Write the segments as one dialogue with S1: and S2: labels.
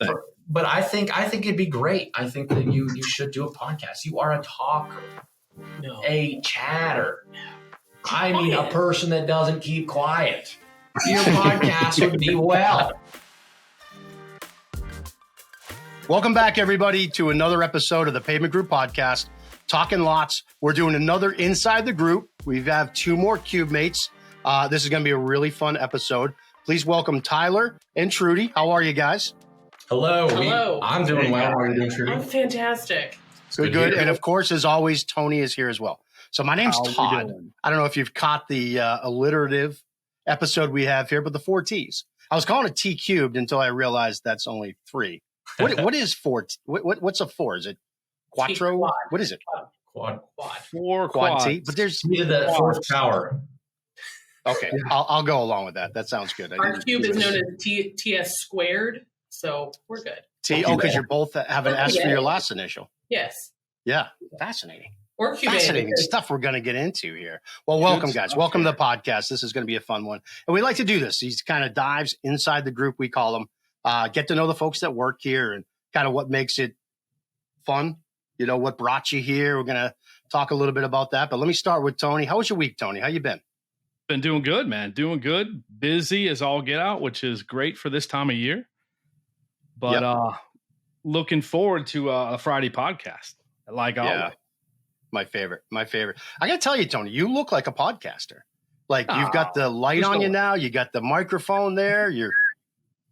S1: But I think it'd be great. I think that you should do a podcast. You are a talker, a chatter. I mean, a person that doesn't keep quiet. Your podcast would be well.
S2: Welcome back, everybody, to another episode of the Pavement Group podcast, Talking Lots. We're doing another Inside the Group. We have two more Cubmates. This is going to be a really fun episode. Please welcome Tyler and Trudi. How are you guys?
S1: Hello. I'm doing well. How are you doing, Trudi?
S3: I'm fantastic.
S2: Good. And of course, as always, Tony is here as well. So my name's Todd. I don't know if you've caught the alliterative episode we have here, but the 4 T's. I was calling it T cubed until I realized that's only 3. What is 4? What's a 4? Is it quattro? What is it?
S1: Quad.
S4: 4
S2: quad T. But there's
S1: the fourth power.
S2: Okay, I'll go along with that. That sounds good.
S3: Our cube is known as TS squared, so we're good.
S2: T. Oh, because you both have an S for your last initial.
S3: Yes.
S2: Yeah, fascinating.
S3: Or cube.
S2: Fascinating stuff we're going to get into here. Well, welcome, guys. Welcome to the podcast. This is going to be a fun one. And we like to do this. These kind of dives inside the group, we call them. Get to know the folks that work here and kind of what makes it fun. You know, what brought you here. We're going to talk a little bit about that. But let me start with Tony. How was your week, Tony? How you been?
S4: Been doing good, man. Doing good. Busy as all get out, which is great for this time of year. But looking forward to a Friday podcast. Like always.
S2: My favorite. I got to tell you, Tony, you look like a podcaster. Like you've got the light on you now. You got the microphone there. You're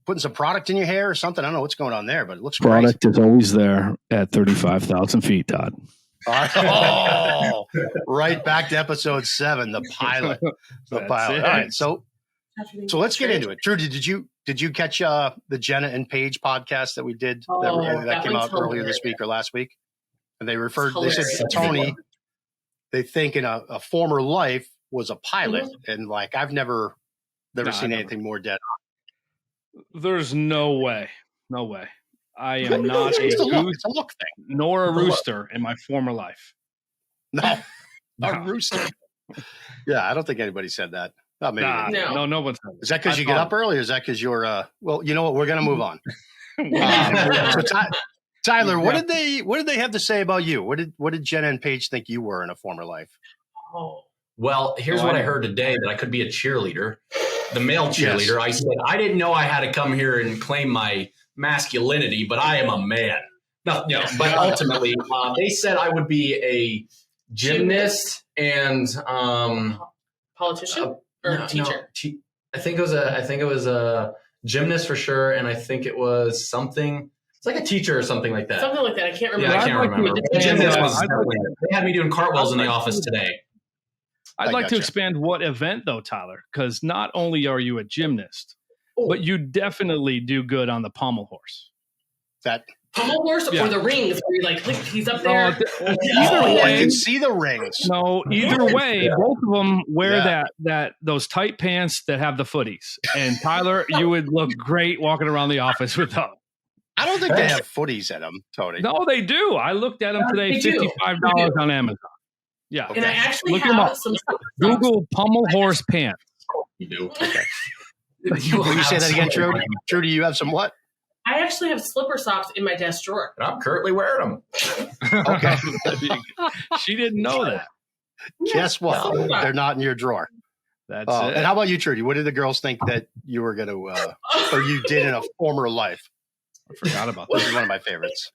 S2: putting some product in your hair or something. I don't know what's going on there, but it looks great.
S5: Product is always there at 35,000 feet, Todd.
S2: Oh, right back to episode 7, the pilot. All right, so let's get into it. Trudi, did you catch the Jenna and Paige podcast that we did that came out earlier this week or last week? And they said to Tony, they think in a former life was a pilot, and like I've never seen anything more dead on.
S4: There's no way. I am not a goose nor a rooster in my former life.
S2: No, a rooster. Yeah, I don't think anybody said that. Oh, maybe
S4: no one said that.
S2: Is that because you get up early, or is that because you're well, you know what? We're going to move on. So Tyler, what did they have to say about you? What did Jenna and Paige think you were in a former life?
S1: Oh. Well, here's what I heard today, that I could be a cheerleader, the male cheerleader. Yes. I said, I didn't know I had to come here and claim my masculinity, but I am a man. No, but ultimately, they said I would be a gymnast and
S3: politician or teacher.
S1: I think it was a gymnast for sure, and I think it was something. It's like a teacher or something like that.
S3: Something like that. I can't remember.
S1: Yeah, I can't remember. Gymnast was they had me doing cartwheels in the office today.
S4: I'd like to expand what event, though, Tyler, because not only are you a gymnast, but you definitely do good on the pommel horse.
S3: Pommel horse or the rings where you're like, he's up there.
S2: Either way, I can see the rings.
S4: No, either way, both of them wear those tight pants that have the footies. And Tyler, you would look great walking around the office with them.
S2: I don't think they have footies in them, Tony.
S4: No, they do. I looked at them today, $55 on Amazon. Yeah.
S3: And I actually have some
S4: Google pommel horse pants.
S1: You do.
S2: Okay. Will you say that again, Trudi? Trudi, you have some what?
S3: I actually have slipper socks in my desk drawer.
S1: And I'm currently wearing them.
S2: Okay.
S4: She didn't know that.
S2: Guess what? They're not in your drawer.
S4: That's it.
S2: And how about you, Trudi? What did the girls think that you were going to, or you did in a former life?
S4: I forgot about
S2: this. This is one of my favorites.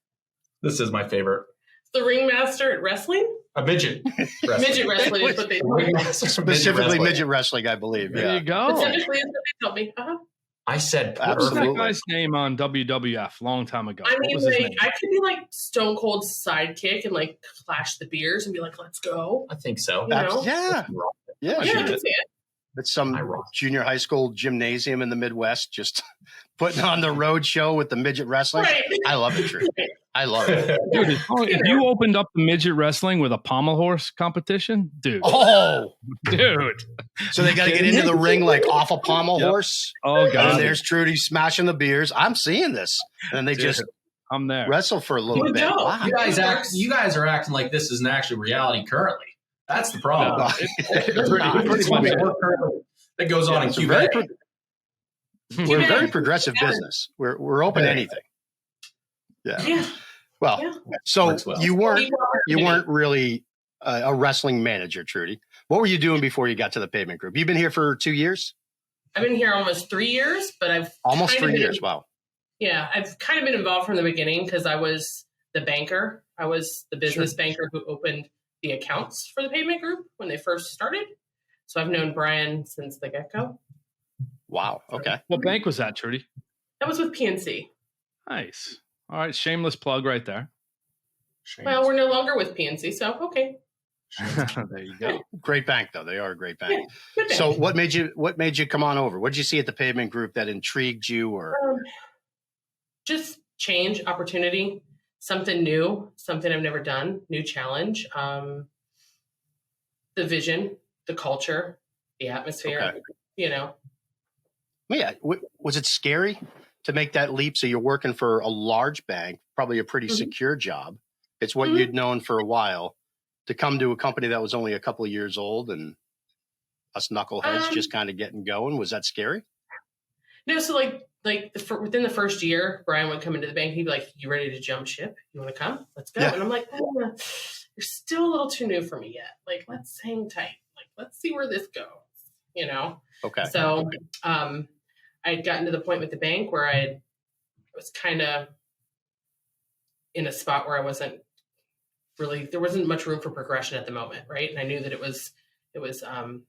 S1: This is my favorite.
S3: The ringmaster at wrestling?
S1: A midget wrestling.
S3: Midget wrestling is what they told me.
S2: Specifically midget wrestling, I believe.
S4: There you go.
S3: Specifically is what they told me.
S1: I said
S4: what's that guy's name on WWF long time ago?
S3: I mean, like, I could be like Stone Cold's sidekick and like flash the beers and be like, let's go.
S1: I think so.
S3: You know?
S2: Yeah.
S3: I can see it.
S2: It's some junior high school gymnasium in the Midwest, just putting on the road show with the midget wrestling.
S3: Right.
S2: I love it, Trudi. I love it.
S4: Dude, if you opened up the midget wrestling with a pommel horse competition, dude.
S2: Oh,
S4: dude.
S2: So they got to get into the ring like off a pommel horse.
S4: Oh, God.
S2: And there's Trudi smashing the beers. I'm seeing this. And they just
S4: I'm there.
S2: Wrestle for a little bit.
S1: Wow. You guys are acting like this isn't actually reality currently. That's the problem.
S4: No,
S1: it's pretty much that goes on in Cuba.
S2: We're a very progressive business. We're open to anything. Yeah. Well, so you weren't really a wrestling manager, Trudi. What were you doing before you got to the Pavement Group? You've been here for 2 years?
S3: I've been here almost 3 years, but I've
S2: almost 3 years. Wow.
S3: Yeah, I've kind of been involved from the beginning because I was the banker. I was the business banker who opened the accounts for the Pavement Group when they first started. So I've known Brian since the get-go.
S2: Wow. Okay.
S4: What bank was that, Trudi?
S3: That was with PNC.
S4: Nice. All right. Shameless plug right there.
S3: Well, we're no longer with PNC, so okay.
S4: There you go.
S2: Great bank, though. They are a great bank.
S3: Good bank.
S2: So what made you come on over? What did you see at the Pavement Group that intrigued you, or
S3: just change, opportunity, something new, something I've never done, new challenge, the vision, the culture, the atmosphere,
S2: Yeah. Was it scary to make that leap? So you're working for a large bank, probably a pretty secure job. It's what you'd known for a while, to come to a company that was only a couple of years old and us knuckleheads just kind of getting going. Was that scary?
S3: No. So within the first year, Brian would come into the bank. He'd be like, "You ready to jump ship? You want to come? Let's go." Yeah. And I'm like, "You're still a little too new for me yet. Like, let's hang tight. Like, let's see where this goes."
S2: Okay.
S3: So, I had gotten to the point with the bank where I was kind of in a spot where there wasn't much room for progression at the moment. Right. And I knew that I was going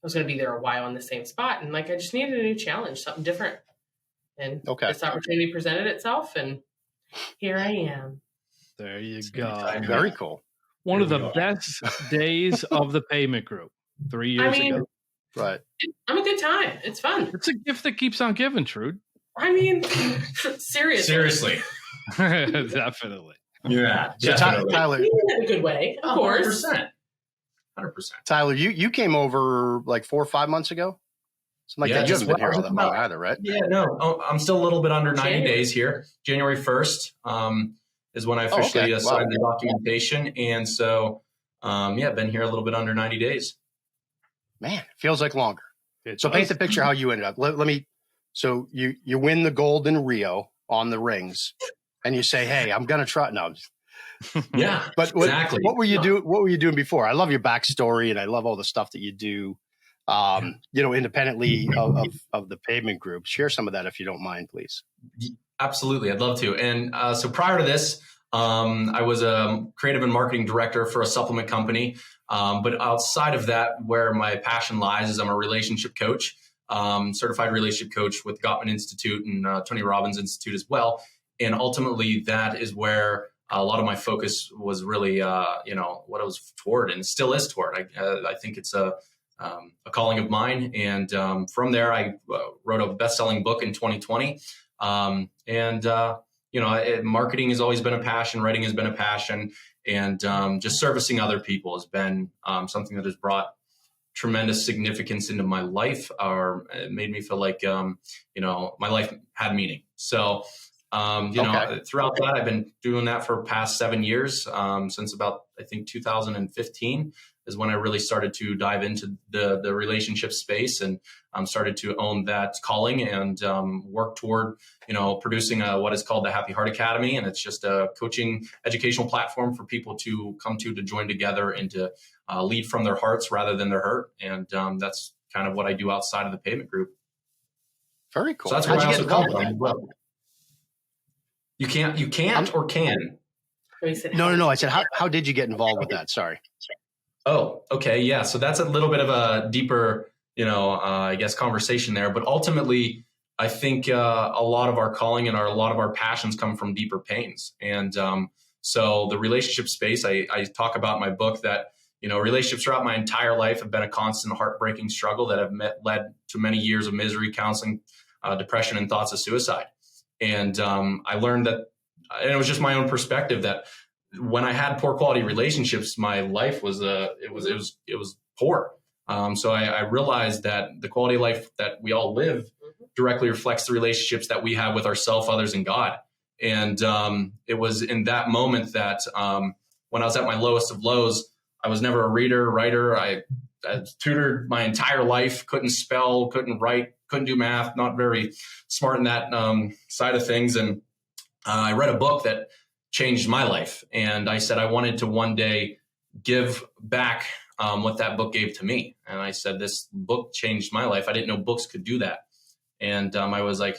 S3: to be there a while in the same spot. And I just needed a new challenge, something different. And this opportunity presented itself, and here I am.
S4: There you go.
S2: Very cool.
S4: One of the best days of the Pavement Group 3 years ago.
S2: Right.
S3: I'm a good time. It's fun.
S4: It's a gift that keeps on giving, Trude.
S3: I mean, seriously.
S4: Definitely.
S1: Yeah.
S2: So Tyler,
S3: in a good way, of course.
S1: 100%.
S2: Tyler, you came over like 4 or 5 months ago. Something like that. You haven't been here all that long either, right?
S1: Yeah, no. I'm still a little bit under 90 days here. January 1st is when I officially signed the documentation. And so, been here a little bit under 90 days.
S2: Man, it feels like longer. So paint the picture how you ended up. Let me. So you win the gold in Rio on the rings, and you say, "Hey, I'm gonna try." No,
S1: yeah,
S2: but exactly. What were you doing? What were you doing before? I love your backstory, and I love all the stuff that you do. Independently of the Pavement Group. Share some of that if you don't mind, please.
S1: Absolutely, I'd love to. And so prior to this, I was a creative and marketing director for a supplement company. But outside of that, where my passion lies is I'm a relationship coach, certified relationship coach with Gottman Institute and Tony Robbins Institute as well. And ultimately, that is where a lot of my focus was really, what I was toward and still is toward. I think it's a calling of mine. And from there, I wrote a best-selling book in 2020. Marketing has always been a passion. Writing has been a passion. And just servicing other people has been something that has brought tremendous significance into my life, or it made me feel like, my life had meaning. So, throughout that, I've been doing that for past 7 years, since about, I think, 2015 is when I really started to dive into the relationship space and started to own that calling and work toward, producing what is called the Happy Heart Academy. And it's just a coaching educational platform for people to come to join together and to lead from their hearts rather than their hurt. And that's kind of what I do outside of the Pavement Group.
S2: Very cool.
S1: So that's where I also come from. Well, you can't or can?
S2: No. I said, how did you get involved with that? Sorry.
S1: Oh, okay. Yeah. So that's a little bit of a deeper, conversation there. But ultimately, I think a lot of our calling and a lot of our passions come from deeper pains. And so the relationship space, I talk about in my book that, relationships throughout my entire life have been a constant heartbreaking struggle that have led to many years of misery, counseling, depression, and thoughts of suicide. And I learned that, and it was just my own perspective, that when I had poor quality relationships, my life was poor. So I realized that the quality of life that we all live directly reflects the relationships that we have with ourselves, others, and God. And it was in that moment that when I was at my lowest of lows, I was never a reader, writer. I tutored my entire life, couldn't spell, couldn't write, couldn't do math, not very smart in that side of things. And I read a book that changed my life. And I said I wanted to one day give back what that book gave to me. And I said, this book changed my life. I didn't know books could do that. And I was like,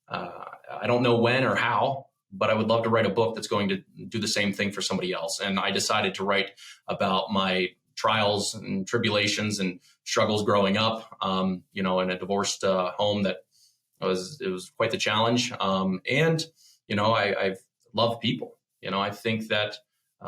S1: I don't know when or how, but I would love to write a book that's going to do the same thing for somebody else. And I decided to write about my trials and tribulations and struggles growing up, in a divorced home it was quite the challenge. I love people. I think that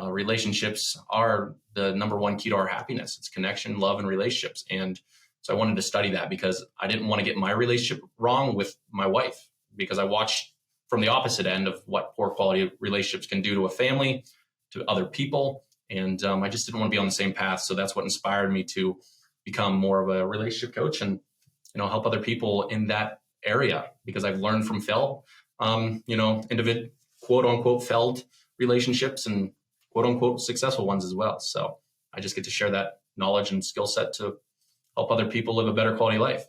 S1: relationships are the number one key to our happiness. It's connection, love, and relationships. And so I wanted to study that because I didn't want to get my relationship wrong with my wife, because I watched from the opposite end of what poor quality relationships can do to a family, to other people. And I just didn't want to be on the same path. So that's what inspired me to become more of a relationship coach and, help other people in that area, because I've learned from failed, individual quote unquote failed relationships and quote unquote successful ones as well. So I just get to share that knowledge and skill set to help other people live a better quality life.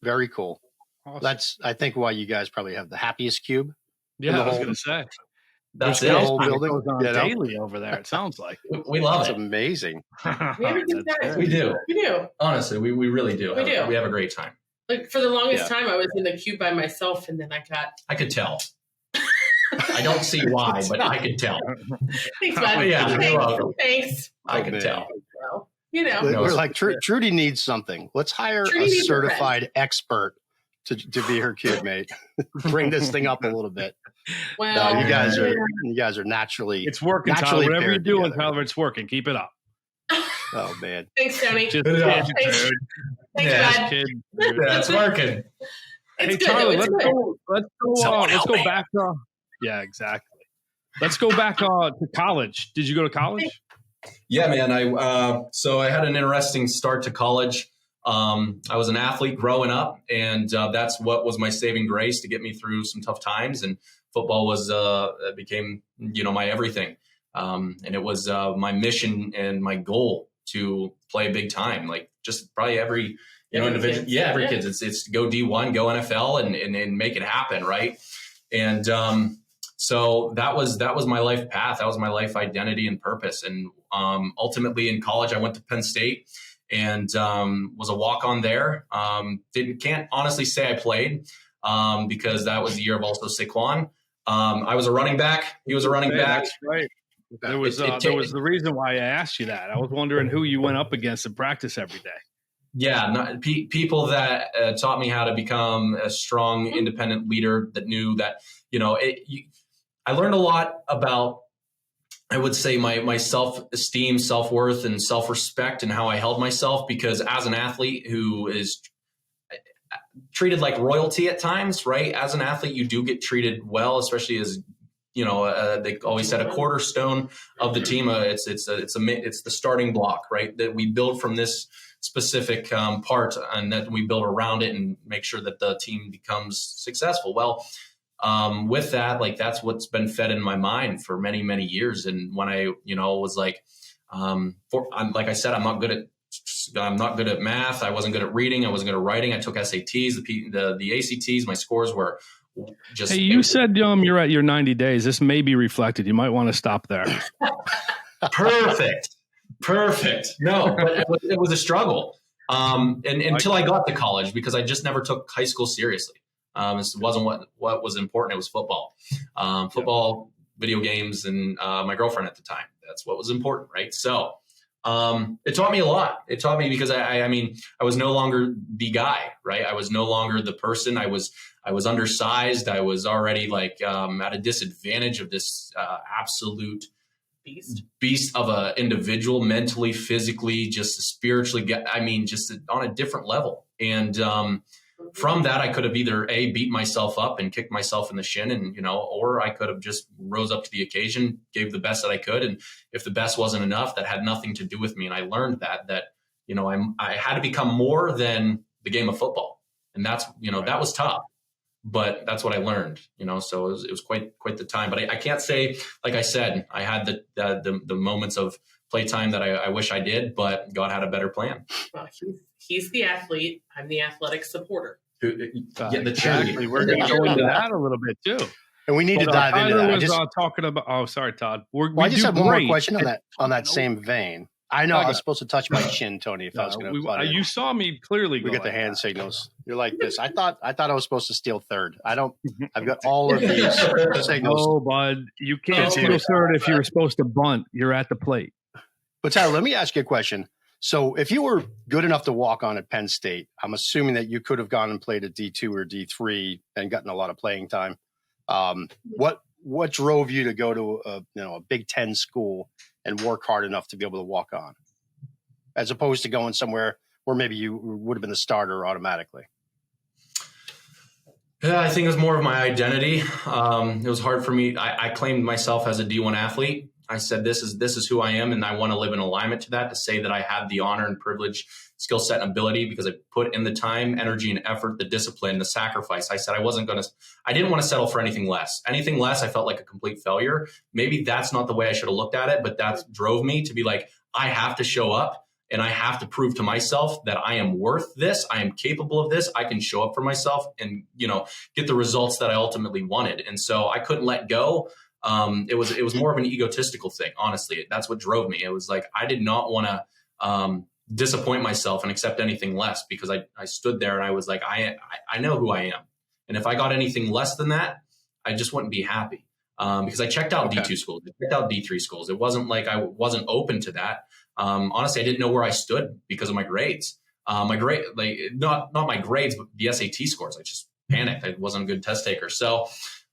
S2: Very cool.
S4: Awesome.
S2: That's, I think, why you guys probably have the happiest cube.
S4: Yeah, I was going to say.
S1: That's
S2: the
S1: it.
S2: whole building
S4: Goes on daily over there. It sounds like
S1: We love
S2: it's
S1: it.
S2: amazing.
S1: We do.
S3: We do.
S1: Honestly, we really do.
S3: We do.
S1: We have a great time.
S3: Like for the longest time, I was in the cube by myself, and then
S1: I could tell. I don't see why, but I could tell.
S3: Thanks, bud.
S1: Yeah, you're welcome.
S3: Thanks.
S1: I could tell.
S3: Well,
S2: We're like, Trudi needs something. Let's hire
S3: Trudi
S2: a
S3: needs a
S2: certified expert to be her cube mate. Bring this thing up a little bit.
S3: Well,
S2: No, you guys are naturally.
S4: it's working, Tyler.
S2: naturally
S4: Whatever you're
S2: paired
S4: doing,
S2: together.
S4: Tyler, it's working. Keep it up.
S2: Oh man.
S3: thanks, Tony.
S4: Just
S1: Yeah.
S3: Thanks,
S1: Yeah.
S3: bud.
S4: kid.
S1: Yeah, it's working.
S3: It's
S4: Hey,
S3: good.
S4: Tyler,
S3: It's
S4: let's
S3: good.
S4: go.
S1: Someone
S4: Let's
S1: help
S4: go
S1: me.
S4: back. Yeah, exactly. Let's go back to college. Did you go to college?
S1: Yeah, man. So I had an interesting start to college. I was an athlete growing up, and that's what was my saving grace to get me through some tough times. And football became, my everything. And it was my mission and my goal to play big time. Like just probably every individual.
S3: Kids.
S1: Yeah, every kid. It's to go D1, go NFL, and make it happen, right? And so that was my life path. That was my life identity and purpose. And ultimately in college, I went to Penn State and was a walk-on there. Can't honestly say I played because that was the year of also Saquon. I was a running back. He was a running back.
S4: That's right. There was the reason why I asked you that. I was wondering who you went up against in practice every day.
S1: Yeah, people that taught me how to become a strong, independent leader that knew that, I learned a lot about, I would say, my self-esteem, self-worth, and self-respect and how I held myself, because as an athlete who is treated like royalty at times, right? As an athlete, you do get treated well, especially as, they always said a cornerstone of the team. It's the starting block, right? That we build from this specific part, and that we build around it and make sure that the team becomes successful. Well, with that, like that's what's been fed in my mind for many, many years. And when I, was like, like I said, I'm not good at math. I wasn't good at reading. I wasn't good at writing. I took SATs, the ACTs. My scores were just.
S4: Hey, you said you're at your 90 days. This may be reflected. You might want to stop there.
S1: Perfect. No, but it was a struggle. And until I got to college, because I just never took high school seriously. This wasn't what was important. It was football, video games, and my girlfriend at the time. That's what was important, right? So it taught me a lot. It taught me because I was no longer the guy, right? I was no longer the person. I was undersized. I was already at a disadvantage of this absolute beast of an individual, mentally, physically, just spiritually. Just on a different level. And from that, I could have either beat myself up and kicked myself in the shin, and or I could have just rose up to the occasion, gave the best that I could, and if the best wasn't enough, that had nothing to do with me. And I learned that I had to become more than the game of football, and that's that was tough. But that's what I learned, so it was quite the time. But I can't say, like I said, I had the moments of playtime that I wish I did, but God had a better plan.
S3: Well, he's the athlete. I'm the athletic supporter.
S1: The
S4: Exactly.
S1: cheerleader.
S4: We're going to go into that a little bit too.
S2: And we need to dive into that.
S4: Was talking about. Oh, sorry, Todd.
S2: I just have one more question on that same vein. I know I was supposed to touch my chin, Tony. If I was going to,
S4: you saw me clearly.
S2: We get the hand signals. You're like this. I thought I was supposed to steal third. I don't. I've got all of these signals.
S4: No, bud, you can't steal third if you're supposed to bunt. You're at the plate.
S2: But Tyler, let me ask you a question. So, if you were good enough to walk on at Penn State, I'm assuming that you could have gone and played at D2 or D3 and gotten a lot of playing time. What drove you to go to a Big Ten school and work hard enough to be able to walk on, as opposed to going somewhere where maybe you would have been the starter automatically?
S1: Yeah, I think it was more of my identity. It was hard for me. I claimed myself as a D1 athlete. I said, this is who I am, and I want to live in alignment to that, to say that I had the honor and privilege, skill set, and ability because I put in the time, energy, and effort, the discipline, the sacrifice. I said I didn't want to settle for anything less. Anything less, I felt like a complete failure. Maybe that's not the way I should have looked at it, but that drove me to be like, I have to show up and I have to prove to myself that I am worth this. I am capable of this. I can show up for myself and, get the results that I ultimately wanted. And so I couldn't let go. It was more of an egotistical thing, honestly. That's what drove me. It was like I did not want to disappoint myself and accept anything less, because I stood there and I was like, I know who I am. And if I got anything less than that, I just wouldn't be happy. Because I checked out D2 schools, I checked out D3 schools. It wasn't like I wasn't open to that. Honestly, I didn't know where I stood because of my grades. Not my grades, but the SAT scores. I just panicked. I wasn't a good test taker. So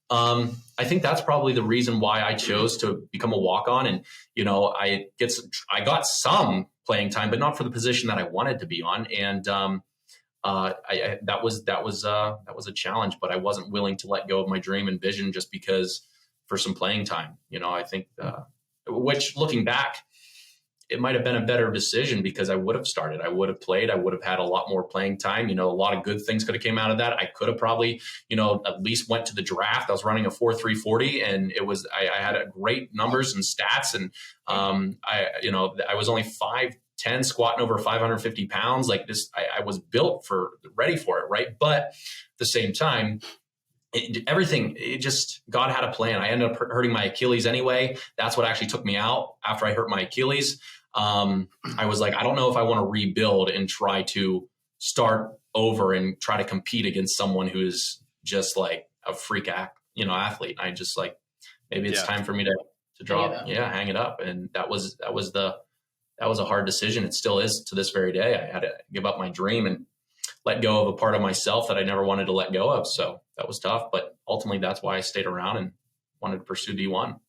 S1: I think that's probably the reason why I chose to become a walk-on. And, I got some playing time, but not for the position that I wanted to be on. And that was a challenge, but I wasn't willing to let go of my dream and vision just because for some playing time. I think, which looking back, it might have been a better decision because I would have started. I would have played. I would have had a lot more playing time. A lot of good things could have came out of that. I could have probably, at least went to the draft. I was running a 4.340, and I had great numbers and stats. And I was only 5'10", squatting over 550 pounds. Like this, I was ready for it, right? But at the same time, God had a plan. I ended up hurting my Achilles anyway. That's what actually took me out after I hurt my Achilles. I was like, I don't know if I want to rebuild and try to start over and try to compete against someone who's just like a freak athlete. I just like, maybe it's time for me to drop, hang it up. And that was a hard decision. It still is to this very day. I had to give up my dream and let go of a part of myself that I never wanted to let go of. So that was tough, but ultimately that's why I stayed around and wanted to pursue D1.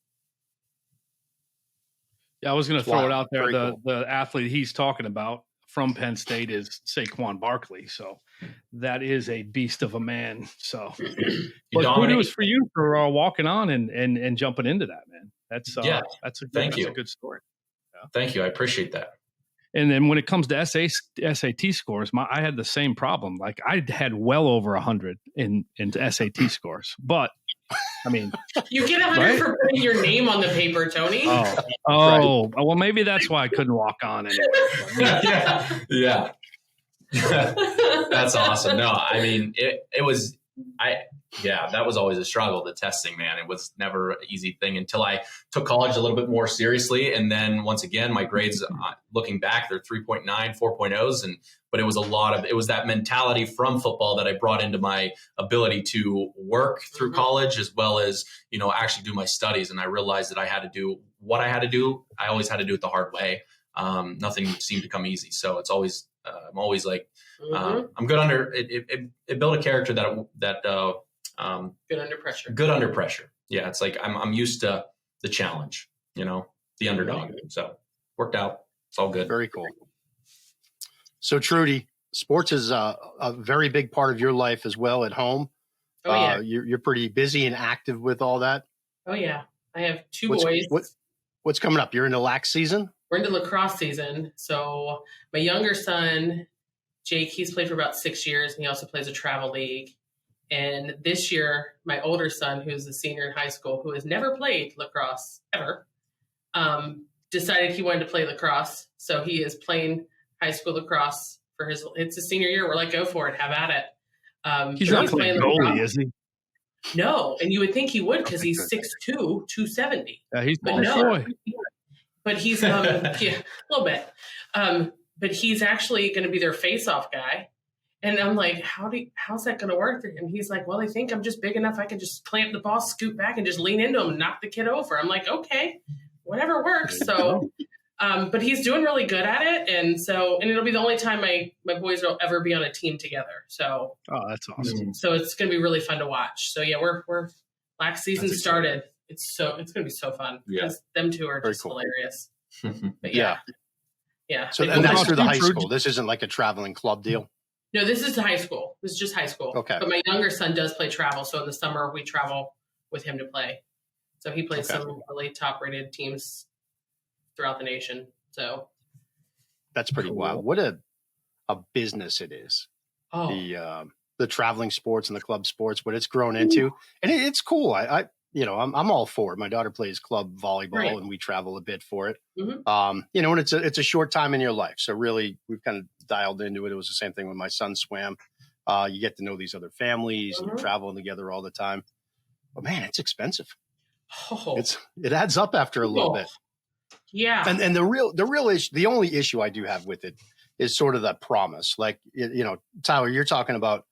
S4: Yeah, I was going to throw it out there. The athlete he's talking about from Penn State is Saquon Barkley. So that is a beast of a man. So but kudos for you for walking on and jumping into that, man. That's a good story. Yeah.
S1: Thank you. I appreciate that.
S4: And then when it comes to SAT scores, I had the same problem. Like I had well over 100 in SAT scores, but I mean,
S3: you get 100 for putting your name on the paper, Tony.
S4: Well, maybe that's why I couldn't walk on anyway.
S1: Yeah. That's awesome. No, I mean, that was always a struggle, the testing, man. It was never an easy thing until I took college a little bit more seriously. And then once again, my grades, looking back, they're 3.9, 4.0s. But it was that mentality from football that I brought into my ability to work through college, as well as, actually do my studies. And I realized that I had to do what I had to do. I always had to do it the hard way. Nothing seemed to come easy. So it's always, I'm always like, I'm good under it. It built a character that
S3: good under pressure.
S1: Good under pressure. Yeah, it's like I'm used to the challenge. The underdog. So worked out. It's all good.
S2: Very cool. So Trudi, sports is a very big part of your life as well at home.
S3: Oh yeah,
S2: you're pretty busy and active with all that.
S3: Oh yeah, I have two boys.
S2: What's coming up? You're into lax season?
S3: We're into lacrosse season. So my younger son, Jake, he's played for about 6 years, and he also plays a travel league. And this year, my older son, who's a senior in high school, who has never played lacrosse ever, decided he wanted to play lacrosse. So he is playing high school lacrosse for it's his senior year. We're like, go for it, have at it.
S4: He's not playing goalie, is he?
S3: No, and you would think he would because he's 6'2", 270.
S4: Yeah, he's
S3: but
S4: no.
S3: But he's yeah, a little bit. But he's actually going to be their face-off guy. And I'm like, how's that going to work? And he's like, well, I think I'm just big enough. I can just clamp the ball, scoot back, and just lean into him and knock the kid over. I'm like, okay, whatever works. So, but he's doing really good at it. And it'll be the only time my boys will ever be on a team together. So,
S4: that's awesome.
S3: So it's going to be really fun to watch. So yeah, we're last season started. It's going to be so fun because them two are just hilarious. But yeah. So
S2: and that's through the high school. This isn't like a traveling club deal.
S3: No, this is high school. This is just high school.
S2: Okay.
S3: But my younger son does play travel. So in the summer, we travel with him to play. So he plays some really top-rated teams throughout the nation. So
S2: that's pretty wild. What a business it is.
S3: Oh.
S2: The traveling sports and the club sports, what it's grown into. And it's cool. I'm all for it. My daughter plays club volleyball and we travel a bit for it.
S3: Mm-hmm.
S2: And it's a short time in your life. So really we've kind of dialed into it. It was the same thing when my son swam. You get to know these other families and you're traveling together all the time. But man, it's expensive.
S3: Oh.
S2: It adds up after a little bit.
S3: Yeah.
S2: And the only issue I do have with it is sort of that promise. Like, Tyler, you're talking about,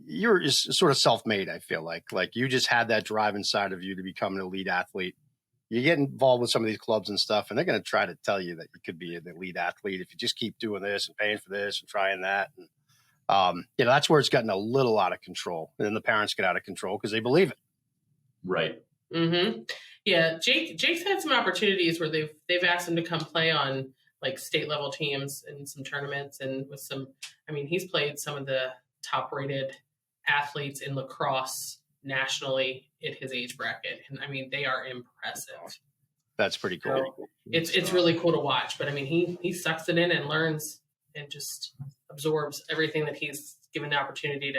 S2: you're sort of self-made. I feel like you just had that drive inside of you to become an elite athlete. You get involved with some of these clubs and stuff, and they're going to try to tell you that you could be an elite athlete if you just keep doing this and paying for this and trying that. And, that's where it's gotten a little out of control. And then the parents get out of control because they believe it.
S1: Right.
S3: Mm-hmm. Yeah. Jake's had some opportunities where they've asked him to come play on like state level teams and some tournaments and with he's played some of the top rated athletes in lacrosse nationally in his age bracket. And they are impressive.
S2: That's pretty cool.
S3: So it's really cool to watch, but he sucks it in and learns and just absorbs everything that he's given the opportunity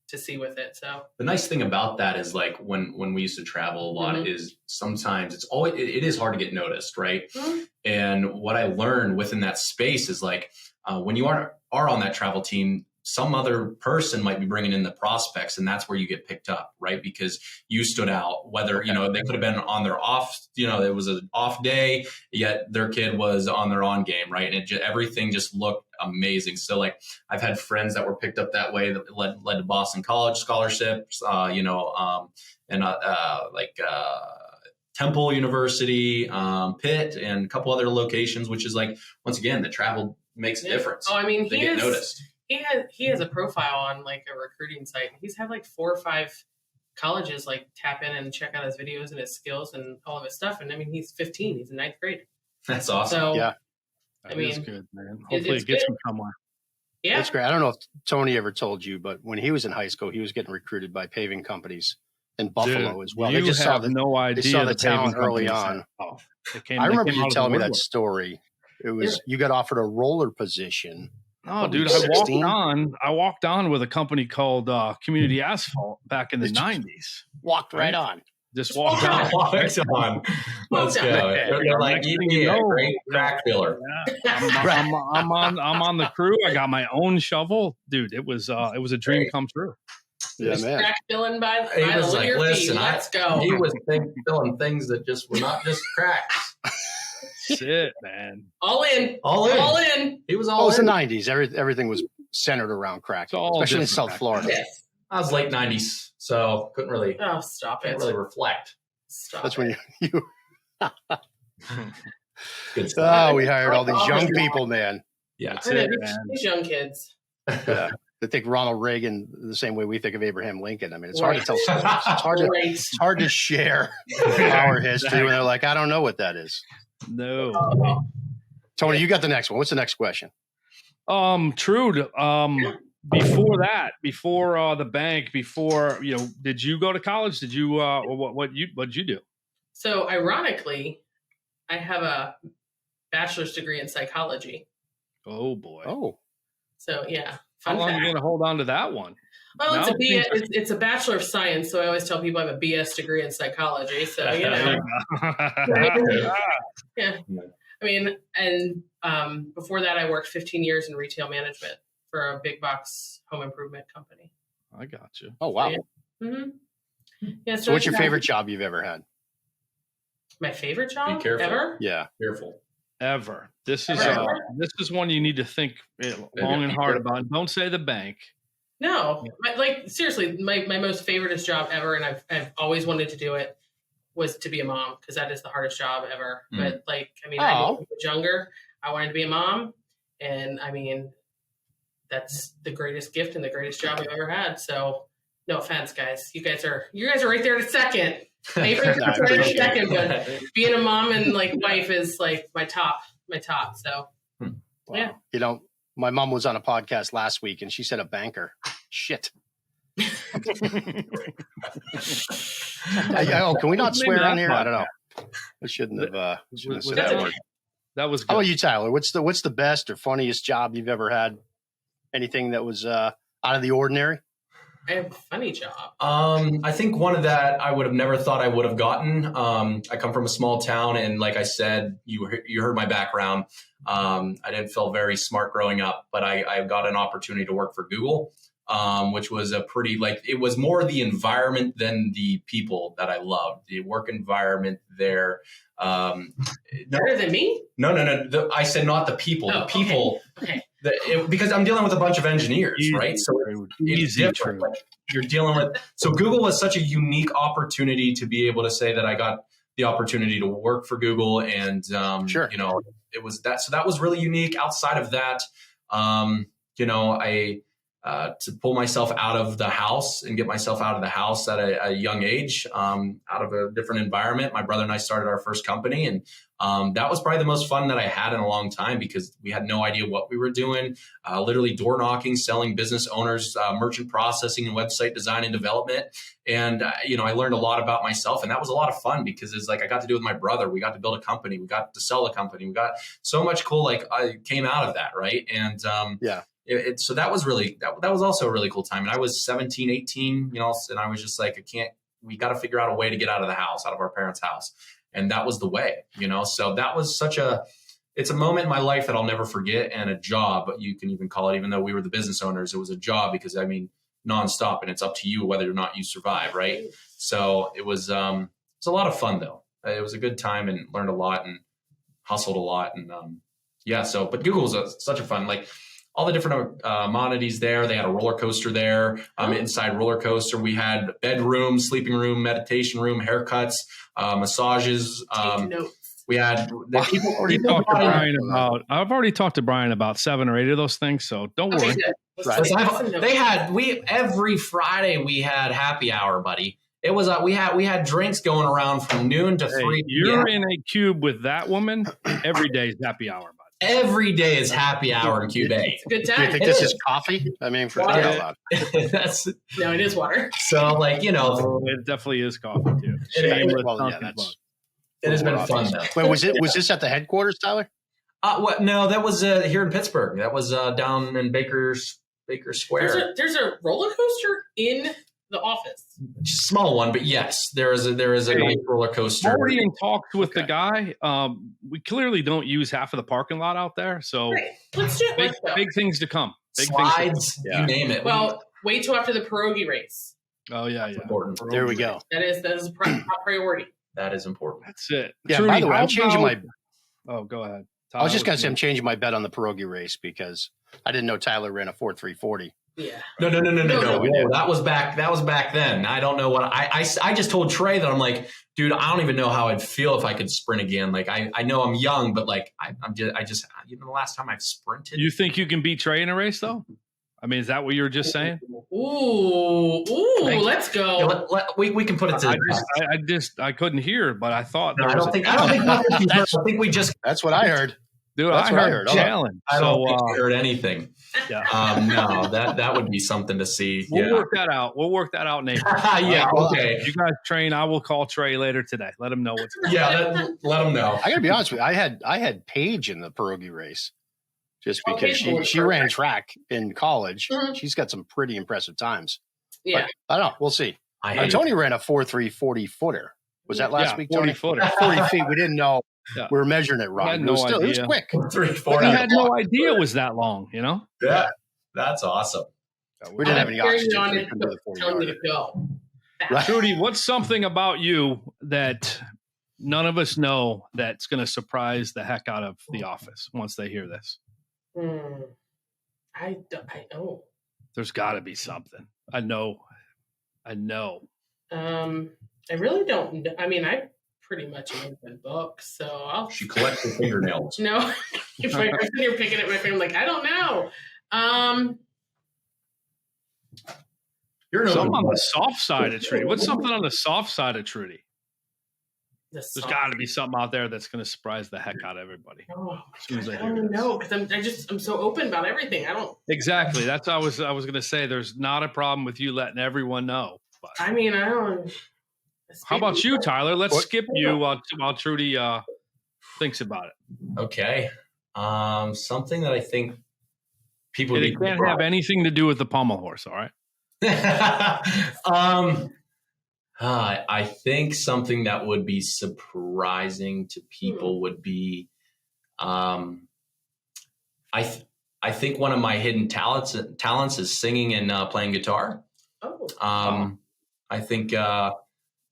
S3: to see with it. So
S1: the nice thing about that is like when we used to travel a lot is sometimes it is hard to get noticed. Right.
S3: Mm-hmm.
S1: And what I learned within that space is like, when you are on that travel team, some other person might be bringing in the prospects, and that's where you get picked up, right? Because you stood out, whether, they could have been on their off, it was an off day, yet their kid was on their on game, right? And everything just looked amazing. So like I've had friends that were picked up that way that led to Boston College scholarships, Temple University, Pitt, and a couple other locations, which is like, once again, the travel makes a difference.
S3: Oh,
S1: they get noticed.
S3: He has a profile on like a recruiting site. He's had like 4 or 5 colleges like tap in and check out his videos and his skills and all of his stuff. And he's 15. He's in 9th grade.
S1: That's awesome.
S3: So,
S2: yeah,
S4: that is good, man. Hopefully it gets him somewhere.
S3: Yeah,
S2: that's great. I don't know if Tony ever told you, but when he was in high school, he was getting recruited by paving companies in Buffalo as well.
S4: They just saw they saw
S2: the talent early on. I remember you telling me that story. It was you got offered a roller position.
S4: Oh, dude, I walked on with a company called Community Asphalt back in the 90s.
S2: Walked right on.
S4: Just walked on.
S1: Let's go. They're like, great crack filler.
S4: Yeah. I'm on the crew. I got my own shovel. Dude, it was a dream come true.
S2: Yeah, man.
S3: Crack filling by
S1: he was like, listen,
S3: let's go.
S1: He was filling things that just were not just cracks.
S4: That's it, man.
S3: All in.
S1: He was all in.
S2: It was the 90s. Everything was centered around crack, especially in South Florida.
S3: Yes.
S1: I was late 90s, so couldn't really.
S3: Oh, stop it!
S1: Can't really reflect.
S3: Stop.
S2: That's when you.
S1: Good stuff.
S2: We hired all these young people, man.
S1: Yeah,
S3: that's it, man. These young kids.
S2: Yeah. They think Ronald Reagan the same way we think of Abraham Lincoln. I mean, it's hard to tell stories. It's hard to share our history when they're like, I don't know what that is.
S4: No.
S2: Tony, you got the next one. What's the next question?
S4: Trude, before the bank, did you go to college? Did you what'd you do?
S3: So ironically, I have a bachelor's degree in psychology.
S4: Oh boy.
S2: Oh.
S3: So yeah.
S4: How long are you going to hold on to that one?
S3: Well, it's a Bachelor of Science, so I always tell people I have a BS degree in psychology. So yeah. I mean, and before that, I worked 15 years in retail management for a big box home improvement company.
S4: I got you.
S2: Oh wow.
S3: So, yeah. Mm-hmm. Yeah.
S2: So what's your favorite job you've ever had?
S3: My favorite job
S1: Be careful.
S3: ever?
S2: Yeah.
S1: Careful.
S4: Ever. This is
S3: Ever?
S4: one you need to think long and hard about. Don't say the bank.
S3: No, like seriously, my most favoriteest job ever, and I've always wanted to do it, was to be a mom, because that is the hardest job ever. But like, I mean, I was younger, I wanted to be a mom, and I mean, that's the greatest gift and the greatest job I've ever had. So, no offense, guys, you guys are right there at second. Favorite right at second, but being a mom and like wife is like my top. So, yeah.
S2: You know, my mom was on a podcast last week, and she said a banker. Shit. Can we not swear on here? I don't know. I shouldn't have said that word.
S4: That was good.
S2: How about you, Tyler? What's the best or funniest job you've ever had? Anything that was out of the ordinary?
S3: I have a funny job.
S1: I think one of that I would have never thought I would have gotten. I come from a small town, and like I said, you heard my background. I didn't feel very smart growing up, but I got an opportunity to work for Google, which was a pretty, like, it was more the environment than the people that I loved. The work environment there.
S3: Better than me?
S1: No. I said not the people.
S3: Oh,
S1: the people.
S3: Okay.
S1: Because I'm dealing with a bunch of engineers, right? So it's different. Like, you're dealing with. So Google was such a unique opportunity to be able to say that I got the opportunity to work for Google, and
S2: Sure.
S1: you know, it was that. So that was really unique. Outside of that, you know, I to pull myself out of the house and get myself out of the house at a young age, out of a different environment. My brother and I started our first company, and that was probably the most fun that I had in a long time, because we had no idea what we were doing. Literally door knocking, selling business owners, merchant processing, and website design and development. And, you know, I learned a lot about myself, and that was a lot of fun, because it's like I got to do it with my brother. We got to build a company. We got to sell a company. We got so much cool, like, I came out of that. Right. And,
S2: yeah.
S1: So that was really, that was also a really cool time. And I was 17, 18, you know, and I was just like, we got to figure out a way to get out of the house, out of our parents' house. And that was the way, you know? So that was it's a moment in my life that I'll never forget, and a job, you can even call it, even though we were the business owners, it was a job, because I mean, nonstop, and it's up to you whether or not you survive. Right. So it was a lot of fun though. It was a good time, and learned a lot and hustled a lot. And but Google was such a fun, like, all the different amenities there. They had a roller coaster there. Inside roller coaster, we had bedroom, sleeping room, meditation room, haircuts, massages. We had
S4: I've already talked to Brian about 7 or 8 of those things, so don't worry.
S1: Right. Every Friday we had happy hour, buddy. It was we had drinks going around from noon to 3.
S4: You're in a cube with that woman. Every day is happy hour, buddy.
S1: Every day is happy hour in Cube A.
S3: It's a good time.
S2: Do you think this is coffee? I mean, for crying out loud.
S3: No, it is water.
S1: So, like, you know,
S4: it definitely is coffee too.
S1: It has been fun though.
S2: Wait, was this at the headquarters, Tyler?
S1: No, that was here in Pittsburgh. That was down in Baker Square.
S3: There's a roller coaster in the office.
S1: Small one, but yes, there is a nice roller coaster.
S4: Already in talks with the guy. We clearly don't use half of the parking lot out there, so
S3: let's do it.
S4: Big things to come.
S1: Slides, you name it.
S3: Well, wait till after the pierogi race.
S4: Oh yeah.
S1: Important.
S2: There we go.
S3: That is a top priority.
S1: That is important.
S4: That's it.
S2: Yeah. Trudy, by the way, I'm changing my.
S4: Oh, go ahead.
S2: I was just gonna say I'm changing my bet on the pierogi race, because I didn't know Tyler ran a 4.340.
S3: Yeah.
S1: No. Whoa, that was back then. I don't know what I just told Trey that I'm like, dude, I don't even know how I'd feel if I could sprint again. Like, I know I'm young, but like I'm just you know, the last time I've sprinted.
S4: You think you can beat Trey in a race though? I mean, is that what you were just saying?
S3: Ooh, let's go.
S1: We can put it to.
S4: I couldn't hear, but I thought.
S1: No, I don't think I think we just.
S2: That's what I heard.
S4: Dude, I heard challenge.
S1: I don't think I heard anything.
S4: Yeah.
S1: No, that would be something to see.
S4: We'll work that out. We'll work that out in April.
S1: Yeah. Okay.
S4: You guys train. I will call Trey later today. Let him know what's going on.
S1: Yeah. Let him know.
S2: I got to be honest with you. I had Paige in the pierogi race, just because she ran track in college. Mm-hmm. She's got some pretty impressive times.
S3: Yeah.
S2: But I don't know. We'll see. Tony ran a 4.340 footer. Was that last week?
S4: 40 footer.
S2: 40 feet. We didn't know. Yeah. We were measuring it wrong. It was quick.
S1: 3-4.
S4: We had no idea it was that long, you know?
S1: Yeah. That's awesome.
S2: We didn't have any oxygen.
S3: Telling me to go.
S4: Trudi, what's something about you that none of us know that's going to surprise the heck out of the office once they hear this?
S3: I know.
S4: There's got to be something. I know.
S3: I really don't know. I mean, I pretty much an open book, so
S1: She collects her fingernails.
S3: No, if I'm sitting here picking at my finger, I'm like, I don't know.
S1: You're
S4: something on the soft side of Trudi. What's something on the soft side of Trudi? There's got to be something out there that's going to surprise the heck out of everybody.
S3: Oh, I don't know, because I'm so open about everything. I don't
S4: exactly. That's what I was going to say. There's not a problem with you letting everyone know. But.
S3: I mean, I don't.
S4: How about you, Tyler? Let's skip you while Trudi thinks about it.
S1: Okay. Something that I think people
S4: it can't have anything to do with the pommel horse. All right.
S1: I think something that would be surprising to people would be, I think one of my hidden talents is singing and playing guitar. I think that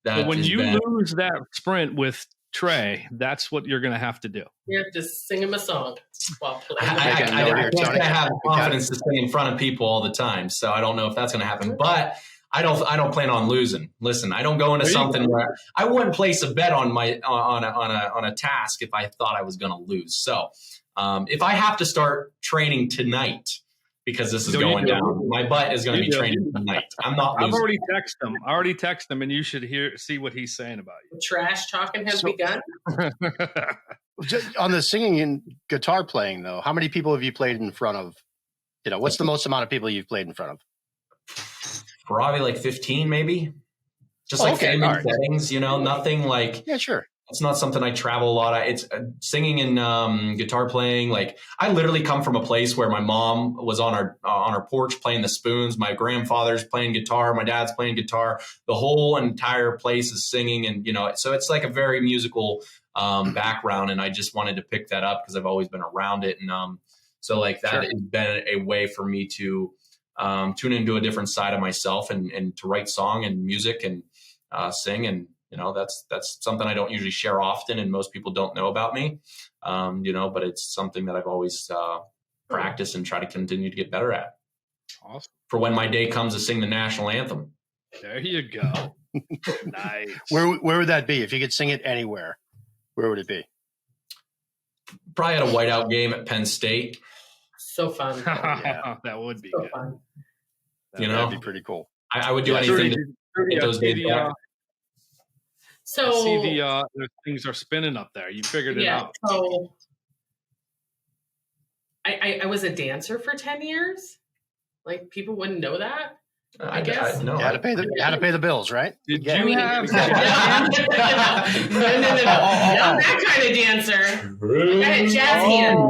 S4: when you lose that sprint with Trey, that's what you're going to have to do.
S3: You have to sing him a song while playing.
S1: I can't have confidence to sing in front of people all the time, so I don't know if that's going to happen. But I don't plan on losing. Listen, I don't go into something where I wouldn't place a bet on on a task if I thought I was going to lose. So if I have to start training tonight because this is going down, my butt is going to be training tonight. I'm not losing.
S4: I already texted him, and you should see what he's saying about you.
S3: Trash talking has begun.
S2: On the singing and guitar playing, though, how many people have you played in front of? What's the most amount of people you've played in front of?
S1: Probably like 15, maybe. Just family settings, nothing like.
S2: Yeah, sure.
S1: It's not something I travel a lot. It's singing and guitar playing. Like I literally come from a place where my mom was on our porch playing the spoons. My grandfather's playing guitar. My dad's playing guitar. The whole entire place is singing, and so it's like a very musical background. And I just wanted to pick that up because I've always been around it, and so like that has been a way for me to tune into a different side of myself and to write song and music and sing. And, that's something I don't usually share often and most people don't know about me, but it's something that I've always practiced and try to continue to get better at.
S4: Awesome.
S1: For when my day comes to sing the national anthem.
S4: There you go. Nice.
S2: Where would that be? If you could sing it anywhere, where would it be?
S1: Probably at a whiteout game at Penn State.
S3: So fun.
S4: Yeah. That would be good.
S3: Fun.
S2: That'd be pretty cool.
S1: I would do anything to get those days back.
S3: So
S4: I see the things are spinning up there. You figured it out.
S3: So I was a dancer for 10 years. Like people wouldn't know that. I guess.
S2: You had to pay the bills, right?
S4: Did you have?
S3: No. Not that kind of dancer. I had jazz hands.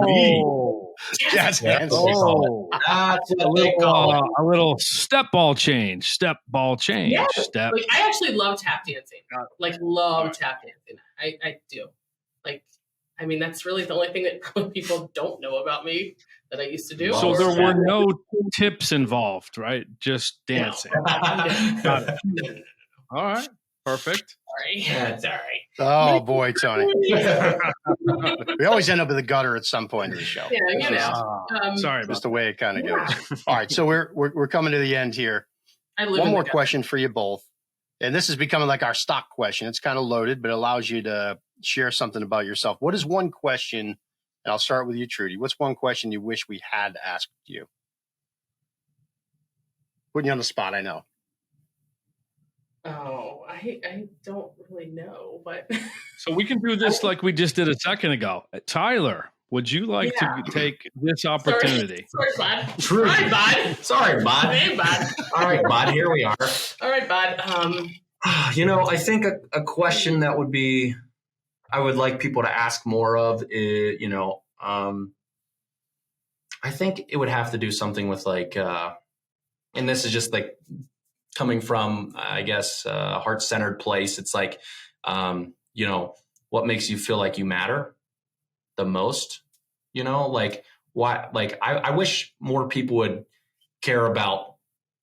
S2: Jazz hands.
S1: That's what they call it.
S4: A little step ball change.
S3: Yeah. Like, I actually love tap dancing. Love tap dancing. I do. That's really the only thing that people don't know about me that I used to do.
S4: So there were no tips involved, right? Just dancing.
S3: No.
S4: Got it. All right. Perfect.
S3: Sorry.
S1: That's all right.
S2: Oh boy, Tony. We always end up in the gutter at some point in the show.
S3: Yeah,
S4: sorry,
S2: just the way it kind of goes. All right, so we're coming to the end here. One more question for you both, and this is becoming like our stock question. It's kind of loaded, but it allows you to share something about yourself. What is one question? And I'll start with you, Trudi. What's one question you wish we had asked you? Putting you on the spot, I know.
S3: Oh, I don't really know, but
S4: so we can do this like we just did a second ago. Tyler, would you like to take this opportunity?
S3: Sorry, bud.
S1: True.
S3: All right, bud.
S1: Sorry, bud.
S3: Hey, bud.
S1: All right, bud. Here we are.
S3: All right, bud.
S1: I think a question that would be, I would like people to ask more of is, I think it would have to do something with and this is just like coming from, I guess, a heart-centered place. It's like, what makes you feel like you matter the most? Why? I wish more people would care about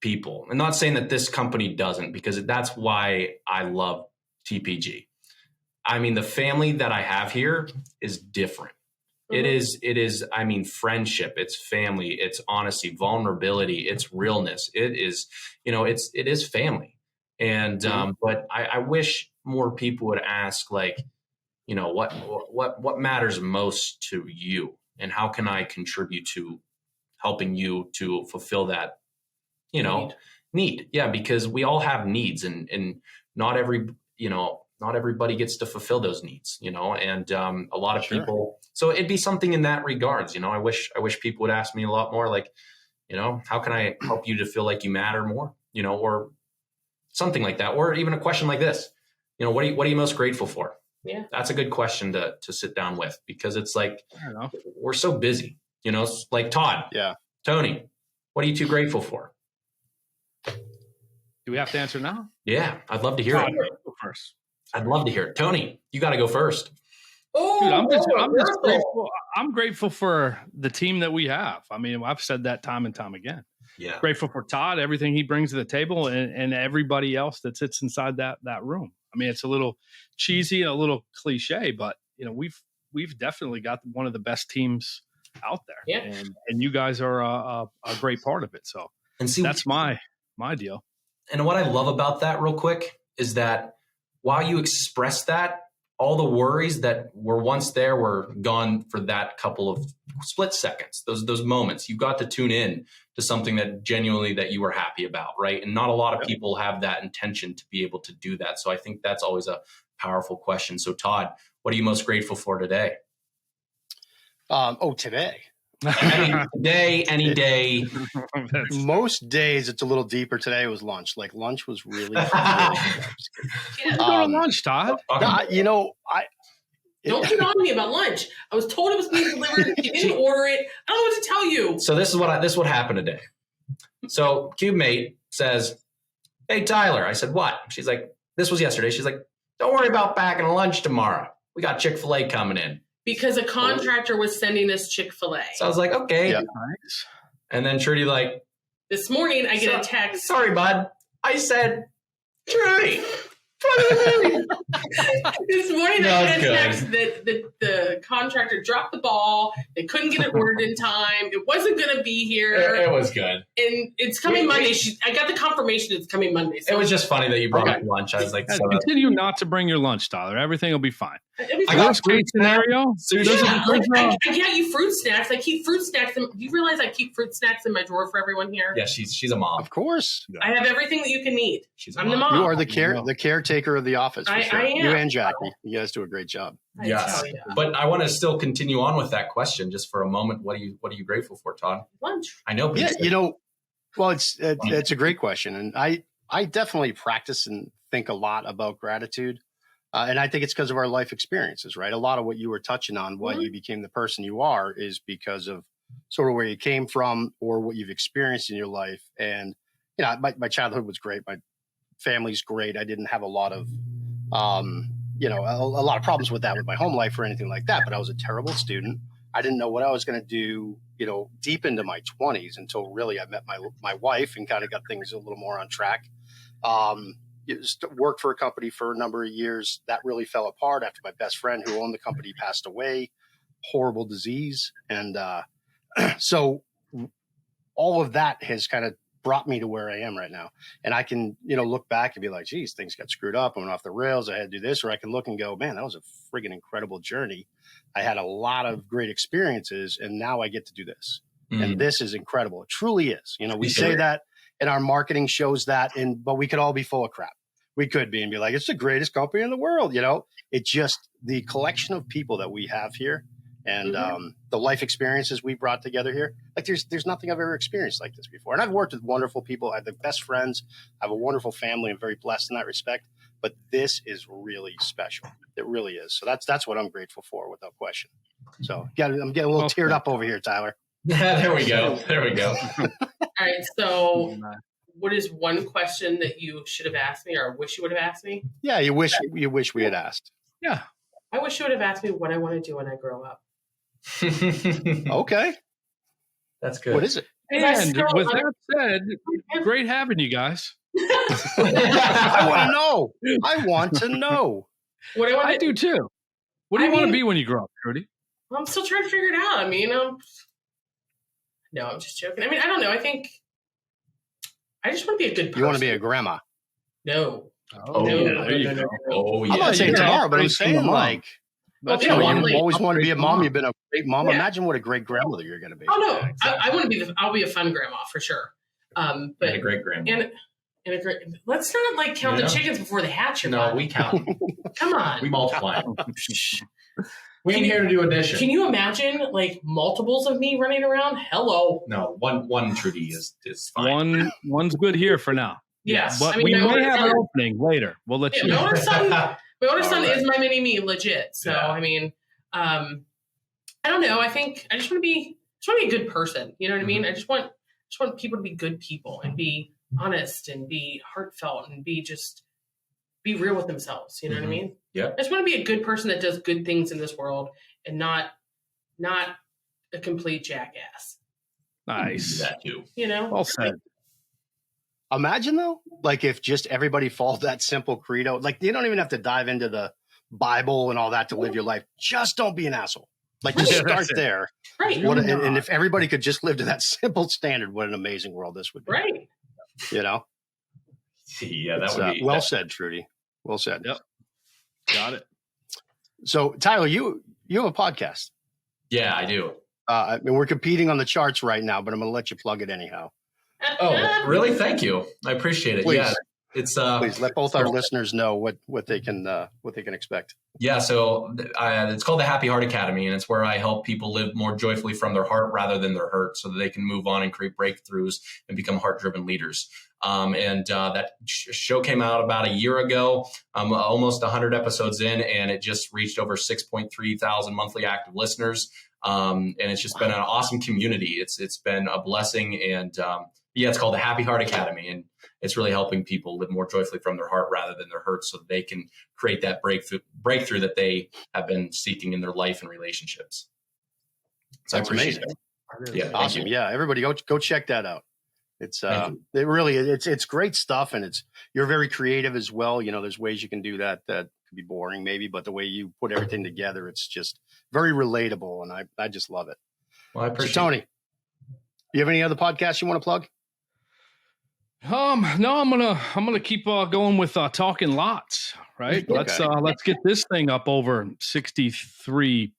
S1: people. I'm not saying that this company doesn't, because that's why I love TPG. I mean, the family that I have here is different. It is, I mean, friendship, it's family, it's honesty, vulnerability, it's realness. It is, it is family. And, but I wish more people would ask, like, what matters most to you, and how can I contribute to helping you to fulfill that, need. Yeah. Because we all have needs, and not everybody gets to fulfill those needs, and a lot of people. So it'd be something in that regards, I wish people would ask me a lot more, like, how can I help you to feel like you matter more, or something like that, or even a question like this, what are you most grateful for?
S3: Yeah,
S1: that's a good question to sit down with, because it's like, we're so busy, like Todd, Tony, what are you two grateful for?
S4: Do we have to answer now?
S1: Yeah, I'd love to hear it.
S4: Go first.
S1: I'd love to hear it. Tony, you got to go first.
S4: Dude, I'm just grateful. I'm grateful for the team that we have. I mean, I've said that time and time again.
S1: Yeah.
S4: Grateful for Todd, everything he brings to the table, and everybody else that sits inside that room. I mean, it's a little cheesy and a little cliche, but we've definitely got one of the best teams out there.
S3: Yeah.
S4: And you guys are a great part of it. So that's my deal.
S1: And what I love about that, real quick, is that while you express that, all the worries that were once there were gone for that couple of split seconds. Those moments, you got to tune in to something that genuinely that you were happy about, right? And not a lot of people have that intention to be able to do that. So I think that's always a powerful question. So Todd, what are you most grateful for today?
S2: Today.
S1: Any day.
S2: Most days it's a little deeper. Today was lunch. Like, lunch was really good.
S4: Lunch, Todd.
S2: Don't
S3: get on me about lunch. I was told it was being delivered. You didn't order it. I don't know what to tell you.
S1: So this is what happened today. So Cubmate says, "Hey Tyler," I said, "What?" She's like, "This was yesterday." She's like, "Don't worry about packing a lunch tomorrow. We got Chick-fil-A coming in."
S3: Because a contractor was sending us Chick-fil-A.
S1: So I was like, okay. Yeah. And then Trudi like,
S3: this morning I get a text.
S1: Sorry, bud. I said, Trudi.
S3: This morning I get a text that the contractor dropped the ball. They couldn't get it ordered in time. It wasn't going to be here.
S1: It was good.
S3: And it's coming Monday. I got the confirmation it's coming Monday. So.
S1: It was just funny that you brought up lunch. I was like,
S4: continue not to bring your lunch, Tyler. Everything will be fine.
S3: Worst
S4: case scenario.
S3: I get you fruit snacks. I keep fruit snacks. Do you realize I keep fruit snacks in my drawer for everyone here?
S1: Yeah, she's a mom.
S2: Of course.
S3: I have everything that you can need. I'm the mom.
S2: You are the caretaker of the office. For sure.
S3: I am.
S2: You and Jackie. You guys do a great job.
S1: Yes. But I want to still continue on with that question just for a moment. What are you grateful for, Todd?
S3: Lunch.
S1: I know.
S2: Yeah, well, it's a great question. And I definitely practice and think a lot about gratitude. And I think it's because of our life experiences, right? A lot of what you were touching on, why you became the person you are, is because of sort of where you came from or what you've experienced in your life. And, my childhood was great. My family's great. I didn't have a lot of, a lot of problems with that with my home life or anything like that. But I was a terrible student. I didn't know what I was going to do, deep into my 20s until really I met my wife and kind of got things a little more on track. Worked for a company for a number of years. That really fell apart after my best friend who owned the company passed away. Horrible disease. And so all of that has kind of brought me to where I am right now. And I can, look back and be like, geez, things got screwed up. I went off the rails. I had to do this. Or I can look and go, man, that was a friggin' incredible journey. I had a lot of great experiences and now I get to do this. And this is incredible. It truly is. We say that. And our marketing shows that, but we could all be full of crap. We could be and be like, it's the greatest company in the world. It just the collection of people that we have here and the life experiences we brought together here. Like there's nothing I've ever experienced like this before. And I've worked with wonderful people. I have the best friends. I have a wonderful family. I'm very blessed in that respect. But this is really special. It really is. So that's what I'm grateful for without question. So I'm getting a little teared up over here, Tyler.
S1: There we go.
S3: All right. So what is one question that you should have asked me or wish you would have asked me?
S2: Yeah, you wish we had asked.
S4: Yeah.
S3: I wish you would have asked me what I want to do when I grow up.
S2: Okay.
S1: That's good.
S2: What is it?
S4: And with that said, great having you guys.
S2: I want to know.
S4: I do too. What do you want to be when you grow up, Trudi?
S3: I'm still trying to figure it out. I mean, no, I'm just joking. I mean, I don't know. I think I just want to be a good person.
S2: You want to be a grandma?
S3: No.
S4: Oh,
S3: no.
S1: Oh, yeah.
S2: I'm not saying tomorrow, but I'm saying like, you always want to be a mom. You've been a great mom. Yeah. Imagine what a great grandmother you're going to be.
S3: Oh no, exactly. I want to be. I'll be a fun grandma for sure. But
S1: and a great grandma.
S3: And a great. Let's not like count the chickens before they hatch.
S1: No, we count.
S3: Come on,
S1: we multiply. We ain't here to do addition.
S3: Can you imagine like multiples of me running around? Hello.
S1: No, one Trudy is fine.
S4: One's good here for now.
S3: Yes,
S4: but we may have an opening later. We'll let you know.
S3: My older son is my mini me, legit. So I mean, I don't know. I think I just want to be a good person. You know what I mean? I just want people to be good people and be honest and be heartfelt and be real with themselves. You know what I mean?
S1: Yeah.
S3: I just want to be a good person that does good things in this world and not a complete jackass.
S4: Nice.
S1: That too.
S3: You know?
S4: Well said.
S2: Imagine though, like if just everybody followed that simple credo, like you don't even have to dive into the Bible and all that to live your life. Just don't be an asshole. Like just start there.
S3: Right.
S2: And if everybody could just live to that simple standard, what an amazing world this would be.
S3: Right.
S2: You know?
S1: Yeah, that would be
S2: well said, Trudi. Well said.
S4: Yep. Got it.
S2: So Tyler, you have a podcast.
S1: Yeah, I do.
S2: I mean, we're competing on the charts right now, but I'm going to let you plug it anyhow.
S1: Oh, really? Thank you. I appreciate it.
S2: Please.
S1: Yeah, it's
S2: please let both our listeners know what they can expect.
S1: Yeah, so it's called the Happy Heart Academy, and it's where I help people live more joyfully from their heart rather than their hurt, so that they can move on and create breakthroughs and become heart-driven leaders. That show came out about a year ago, almost 100 episodes in, and it just reached over 6.3 thousand monthly active listeners. And it's just been an awesome community. It's been a blessing, and it's called the Happy Heart Academy, and it's really helping people live more joyfully from their heart rather than their hurt, so that they can create that breakthrough that they have been seeking in their life and relationships. So
S2: that's amazing.
S1: Yeah,
S2: awesome. Yeah, everybody go check that out. It's it's great stuff, and you're very creative as well. You know, there's ways you can do that could be boring maybe, but the way you put everything together, it's just very relatable, and I just love it.
S1: Well, I appreciate
S2: Tony, do you have any other podcasts you want to plug?
S4: No, I'm gonna keep going with Talking Lots. Right. Okay. Let's get this thing up over 63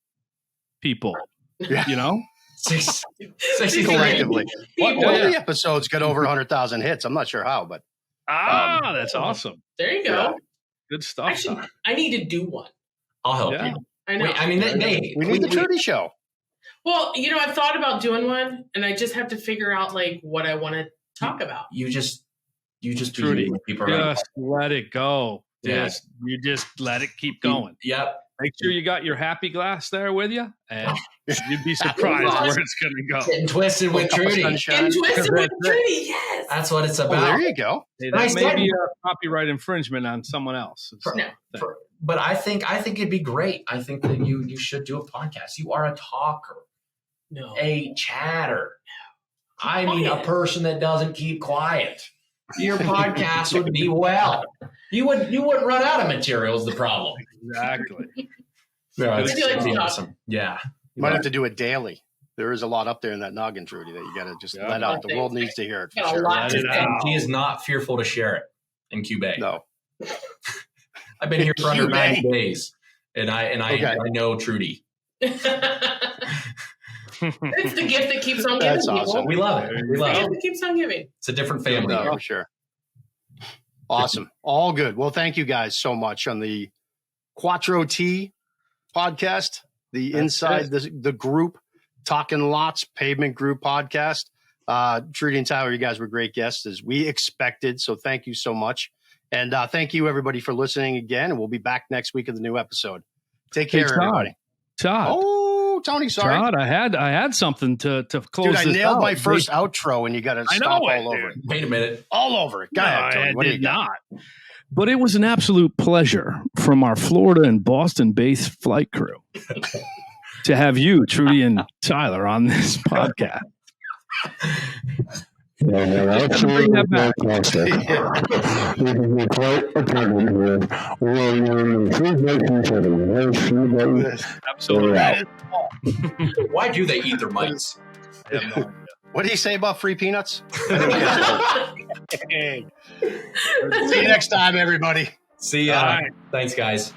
S4: people.
S2: Yeah.
S4: You know,
S2: 60 collectively. One of the episodes got over 100,000 hits. I'm not sure how, but
S4: that's awesome.
S3: There you go.
S2: Yeah.
S4: Good stuff.
S3: Actually, I need to do one.
S1: I'll help you.
S3: I know.
S1: Wait, I mean,
S2: we need the Trudi show.
S3: Well, I've thought about doing one, and I just have to figure out like what I want to talk about.
S1: You just
S4: Trudi, just let it go.
S1: Yeah.
S4: You just let it keep going.
S1: Yep.
S4: Make sure you got your happy glass there with you, and you'd be surprised where it's going to go.
S1: Getting twisted with Trudi.
S3: Yes.
S1: That's what it's about.
S2: There you go.
S4: Hey, that may be a copyright infringement on someone else.
S1: But I think it'd be great. I think that you should do a podcast. You are a talker, a chatter. I mean, a person that doesn't keep quiet. Your podcast would be well. You wouldn't run out of material is the problem.
S4: Exactly.
S1: That'd be awesome. Yeah.
S2: You might have to do it daily. There is a lot up there in that noggin, Trudi, that you got to just let out. The world needs to hear it. For sure.
S1: And he is not fearful to share it in Cubmates.
S2: No.
S1: I've been here for under 90 days, and I know Trudi.
S3: It's the gift that keeps on giving.
S2: That's awesome.
S1: We love it. We love it.
S3: It keeps on giving.
S1: It's a different family.
S2: For sure. Awesome. All good. Well, thank you guys so much on the Quattro T podcast, inside the group, Talking Lots Pavement Group podcast. Trudi and Tyler, you guys were great guests as we expected. So thank you so much. And thank you, everybody, for listening again. And we'll be back next week with a new episode. Take care, everybody.
S4: Todd.
S2: Oh, Tony, sorry.
S4: Todd, I had something to close.
S2: Dude, I nailed my first outro, and you got to stop all over it.
S1: Wait a minute.
S2: All over it. Go ahead, Tony. What do you got?
S5: But it was an absolute pleasure from our Florida and Boston-based flight crew to have you, Trudi and Tyler, on this podcast. Bring that back.
S1: Absolutely. Why do they eat their mics?
S2: I have no idea. What did he say about free peanuts? Hey. See you next time, everybody.
S1: See ya. Thanks, guys.